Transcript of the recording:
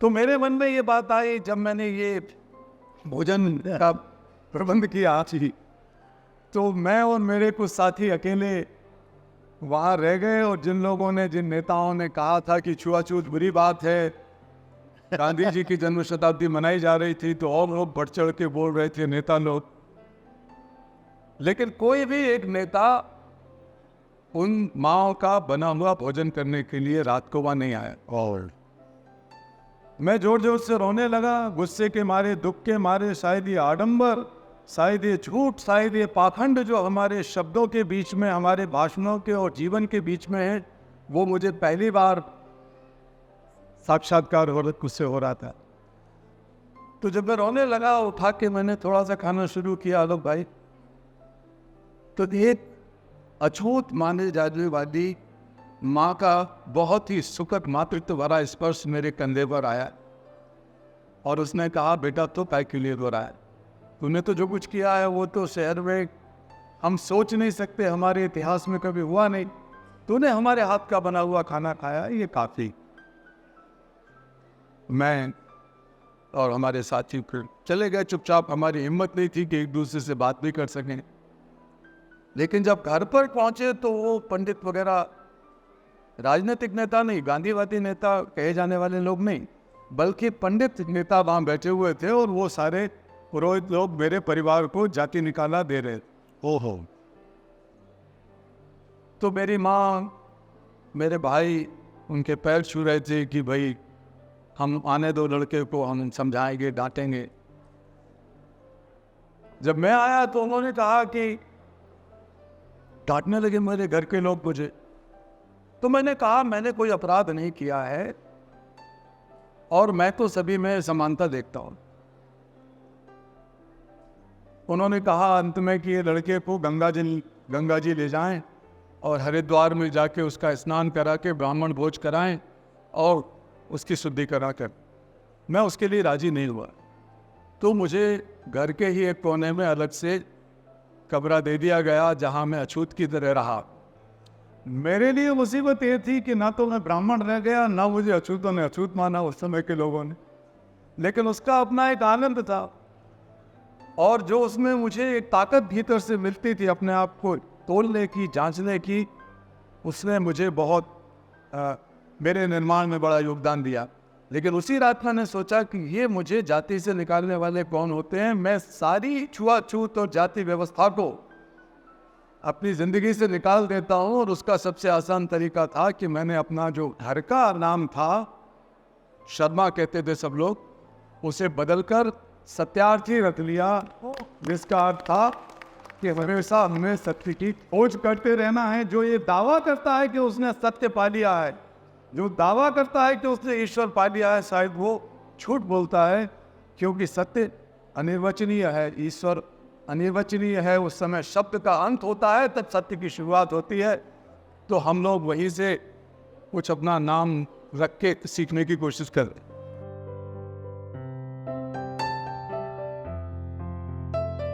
तो मेरे मन में ये बात आई जब मैंने ये भोजन का प्रबंध किया थी, तो मैं और मेरे कुछ साथी अकेले वहाँ रह गए। और जिन नेताओं ने कहा था कि छुआछूत बुरी बात है, गांधी जी की जन्म शताब्दी मनाई जा रही थी, तो और लोग बढ़ चढ़ के बोल रहे थे नेता लोग, लेकिन कोई भी एक नेता उन माओ का बना हुआ भोजन करने के लिए रात को वहां नहीं आया। और मैं जोर जोर से रोने लगा, गुस्से के मारे, दुख के मारे। शायद ये आडंबर, शायद ये झूठ, शायद ये पाखंड जो हमारे शब्दों के बीच में, हमारे भाषणों के और जीवन के बीच में है, वो मुझे पहली बार साक्षात्कार गुस्से हो रहा था। तो जब मैं रोने लगा, उठा के मैंने थोड़ा सा खाना शुरू किया आलोक भाई, तो एक अछूत माने जाने वाली माँ का बहुत ही सुखद मातृत्व भरा स्पर्श मेरे कंधे पर आया और उसने कहा, बेटा तो काय के लिए रो रहा है? तूने तो जो कुछ किया है वो तो शहर में हम सोच नहीं सकते, हमारे इतिहास में कभी हुआ नहीं। तूने हमारे हाथ का बना हुआ खाना खाया, ये काफी। मैं और हमारे साथी चले गए चुपचाप। हमारी हिम्मत नहीं थी कि एक दूसरे से बात भी कर सकें। लेकिन जब घर पर पहुंचे तो वो पंडित वगैरह, राजनीतिक नेता नहीं, गांधीवादी नेता कहे जाने वाले लोग नहीं, बल्कि पंडित नेता वहां बैठे हुए थे और वो सारे पुरोहित लोग मेरे परिवार को जाति निकाला दे रहे। ओहो। तो मेरी माँ, मेरे भाई उनके पैर छू रहे थे कि भाई हम आने दो लड़के को, हम समझाएंगे, डांटेंगे। जब मैं आया तो उन्होंने कहा कि डांटने लगे मेरे घर के लोग मुझे। तो मैंने कहा, मैंने कोई अपराध नहीं किया है और मैं तो सभी में समानता देखता हूं। उन्होंने कहा अंत में कि ये लड़के को गंगा जी ले जाएं और हरिद्वार में जाके उसका स्नान करा के ब्राह्मण भोज कराएं और उसकी शुद्धि करा कर। मैं उसके लिए राजी नहीं हुआ, तो मुझे घर के ही एक कोने में अलग से कमरा दे दिया गया जहां मैं अछूत की तरह रहा। मेरे लिए मुसीबत ये थी कि ना तो मैं ब्राह्मण रह गया, ना मुझे अछूतों ने अछूत माना उस समय के लोगों ने, लेकिन उसका अपना एक आनंद था। और जो उसमें मुझे एक ताकत भीतर से मिलती थी अपने आप को तोलने की, जांचने की, उसने मुझे बहुत मेरे निर्माण में बड़ा योगदान दिया। लेकिन उसी रात मैंने सोचा कि ये मुझे जाति से निकालने वाले कौन होते हैं। मैं सारी छुआछूत और जाति व्यवस्था को अपनी जिंदगी से निकाल देता हूं। और उसका सबसे आसान तरीका था कि मैंने अपना जो घर का नाम था, शर्मा कहते थे सब लोग, उसे बदलकर सत्यार्थी रख लिया, जिसका अर्थ था कि हमेशा हमें सत्य की खोज करते रहना है। जो ये दावा करता है कि उसने सत्य पा लिया है, जो दावा करता है कि उसने ईश्वर पा लिया है, शायद वो झूठ बोलता है, क्योंकि सत्य अनिर्वचनीय है, ईश्वर अनिर्वचनीय है। उस समय शब्द का अंत होता है, तब सत्य की शुरुआत होती है। तो हम लोग वहीं से कुछ अपना नाम रख के सीखने की कोशिश कर रहे हैं।